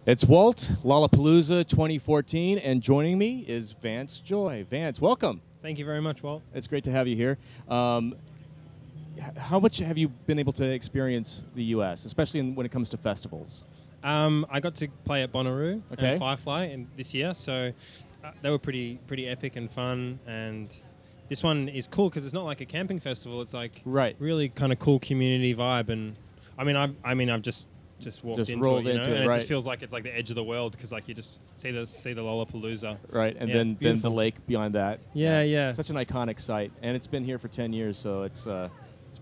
It's Walt, Lollapalooza 2014, and joining me is Vance Joy. Vance, welcome. Thank you very much, Walt. It's great to have you here. How much have you been able to experience the U.S., especially when it comes to festivals? I got to play at Bonnaroo Okay. and Firefly this year, so they were pretty epic and fun. And this one is cool because it's not like a camping festival. It's like really kind of cool community vibe. And I've just walked into rolled it, into it, and it right. just feels like it's like the edge of the world because like you just see the Lollapalooza. Right, and Yeah, then the lake beyond that. Yeah. Such an iconic site, and it's been here for 10 years, so it's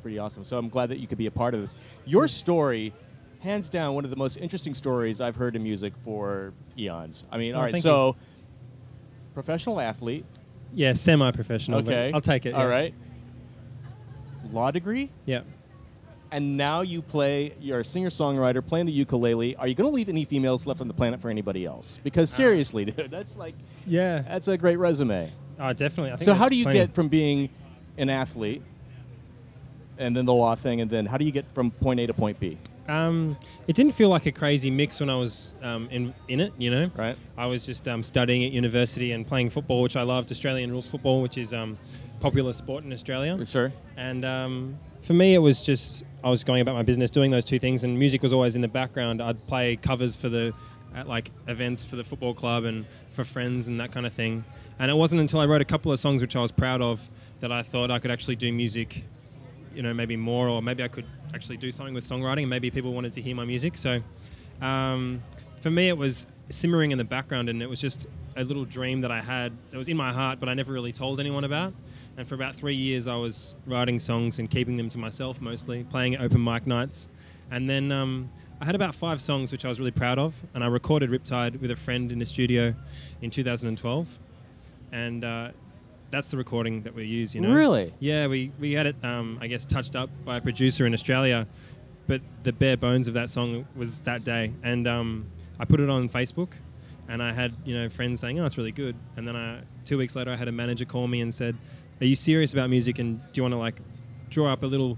pretty awesome. So I'm glad that you could be a part of this. Your story, hands down, one of the most interesting stories I've heard in music for eons. I mean, all right, so professional athlete. Yeah, semi-professional. Okay. But I'll take it. All yeah. right. Law degree? Yeah. And now you're a singer-songwriter, playing the ukulele. Are you going to leave any females left on the planet for anybody else? Because seriously, dude, that's a great resume. Oh, definitely. I think So how do you plenty. get from being an athlete and then the law thing, and then how do you get from point A to point B? It didn't feel like a crazy mix when I was in it, you know. Right. I was just studying at university and playing football, which I loved, Australian rules football, which is popular sport in Australia. Sure. And for me, it was just I was going about my business, doing those two things, and music was always in the background. I'd play covers at like events for the football club and for friends and that kind of thing. And it wasn't until I wrote a couple of songs which I was proud of that I thought I could actually do music, you know, maybe more, or maybe I could actually do something with songwriting, and maybe people wanted to hear my music. So for me, it was simmering in the background, and it was just a little dream that I had that was in my heart, but I never really told anyone about. And for about 3 years, I was writing songs and keeping them to myself mostly, playing at open mic nights. And then I had about 5 songs which I was really proud of, and I recorded Riptide with a friend in the studio in 2012. And that's the recording that we use, you know. Really? Yeah, we had it, I guess, touched up by a producer in Australia, but the bare bones of that song was that day. And I put it on Facebook, and I had, you know, friends saying, "Oh, it's really good." And then 2 weeks later, I had a manager call me and said, "Are you serious about music, and do you want to like draw up a little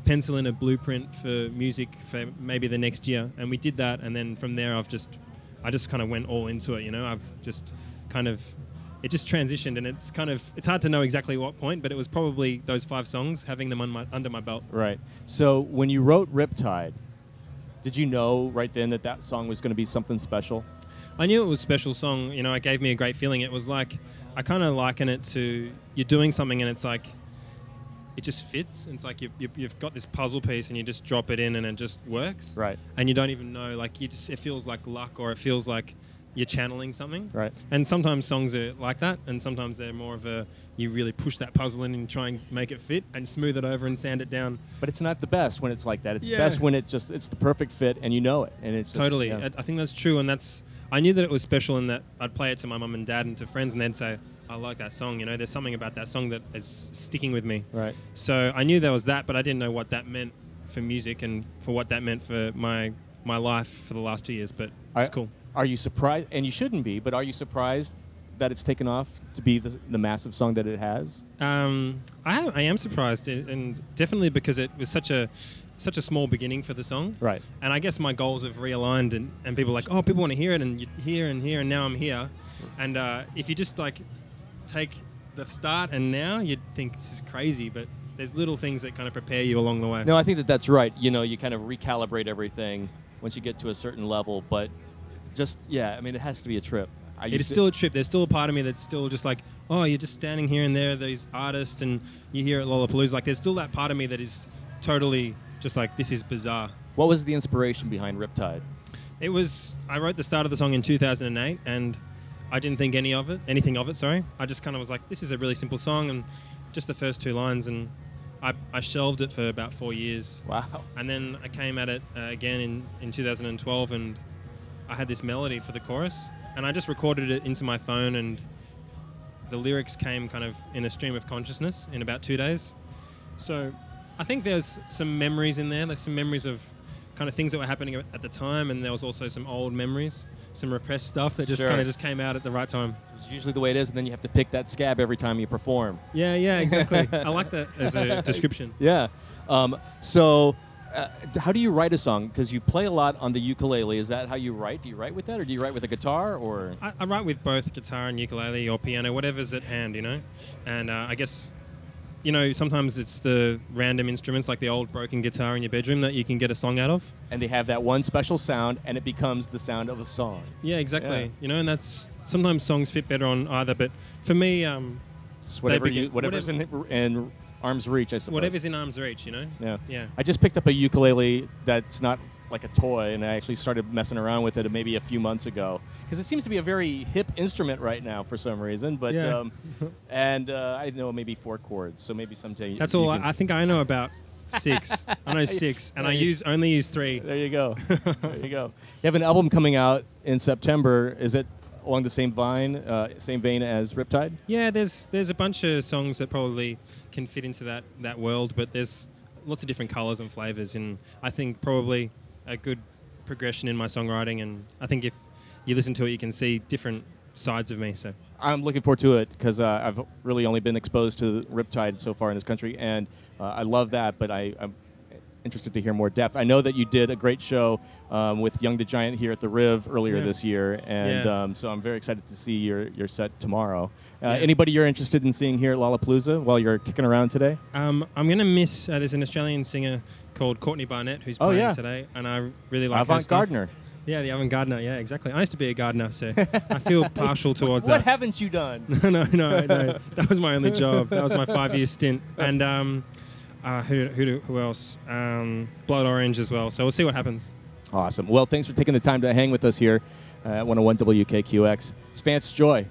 pencil in a blueprint for music for maybe the next year?" And we did that, and then from there, I just kind of went all into it, you know. I've just kind of, it just transitioned, and it's hard to know exactly what point, but it was probably those 5 songs, having them under my belt. Right. So when you wrote Riptide, did you know right then that song was going to be something special? I knew it was a special song. You know, it gave me a great feeling. It was like, I kind of liken it to you're doing something and it's like, it just fits. It's like you've got this puzzle piece and you just drop it in and it just works. Right. And you don't even know, like it feels like luck, or it feels like you're channeling something. Right. And sometimes songs are like that, and sometimes they're more of you really push that puzzle in and try and make it fit and smooth it over and sand it down. But it's not the best when it's like that. It's best when it's the perfect fit and you know it. And it's just, totally. yeah. I think that's true, and I knew that it was special in that I'd play it to my mum and dad and to friends, and they'd say, "I like that song, you know, there's something about that song that is sticking with me." Right. So I knew there was that, but I didn't know what that meant for music and for what that meant for my life for the last 2 years, but it's cool. Are you surprised, and you shouldn't be, but are you surprised that it's taken off to be the massive song that it has? I am surprised, and definitely because it was such a small beginning for the song. Right. And I guess my goals have realigned, and people are like, "Oh, people want to hear it," and you're here and here, and now I'm here. And if you just like take the start and now, you'd think this is crazy, but there's little things that kind of prepare you along the way. No, I think that's right. You know, you kind of recalibrate everything once you get to a certain level, but I mean, it has to be a trip. It is still a trip. There's still a part of me that's still just like, oh, you're just standing here and there, these artists, and you hear at Lollapalooza. Like, there's still that part of me that is totally just like, this is bizarre. What was the inspiration behind Riptide? I wrote the start of the song in 2008, and I didn't think anything of it, sorry. I just kind of was like, this is a really simple song, and just the first 2 lines, and I shelved it for about 4 years. Wow. And then I came at it again in 2012, and I had this melody for the chorus, and I just recorded it into my phone, and the lyrics came kind of in a stream of consciousness in about 2 days. So I think there's some memories in there. There's some memories of kind of things that were happening at the time, and there was also some old memories, some repressed stuff that just kind of just came out at the right time. It's usually the way it is, and then you have to pick that scab every time you perform. Yeah, exactly. I like that as a description. Yeah. So how do you write a song? Because you play a lot on the ukulele. Is that how you write? Do you write with that, or do you write with a guitar? Or I write with both guitar and ukulele or piano, whatever's at hand, you know. And I guess, you know, sometimes it's the random instruments like the old broken guitar in your bedroom that you can get a song out of. and they have that one special sound, and it becomes the sound of a song. Yeah, exactly. Yeah. You know, and that's sometimes songs fit better on either. But for me, Just whatever's in arm's reach, I suppose. whatever's in arm's reach, you know. Yeah. Yeah. I just picked up a ukulele that's not like a toy, and I actually started messing around with it maybe a few months ago because it seems to be a very hip instrument right now for some reason. But Yeah. and I know maybe 4 chords, so maybe someday. That's you all. can- I think I know about 6. I know 6, and I only use 3. There you go. There you go. You have an album coming out in September. Is it along the same vein as Riptide? Yeah, there's a bunch of songs that probably can fit into that world, but there's lots of different colors and flavors, and I think probably a good progression in my songwriting. And I think if you listen to it, you can see different sides of me. So I'm looking forward to it because I've really only been exposed to Riptide so far in this country, and I love that, but I'm interested to hear more depth. I know that you did a great show with Young the Giant here at the Riv earlier this year, and so I'm very excited to see your set tomorrow. Anybody you're interested in seeing here at Lollapalooza while you're kicking around today? I'm going to miss, there's an Australian singer called Courtney Barnett who's playing today, and I really like her Avant stuff. Gardner. Yeah, the avant-gardener. Yeah, exactly. I used to be a gardener, so I feel partial towards What that. haven't you done? no. That was my only job. That was my 5-year stint. And who else? Blood Orange as well. So we'll see what happens. Awesome. Well, thanks for taking the time to hang with us here at 101 WKQX. It's Vance Joy.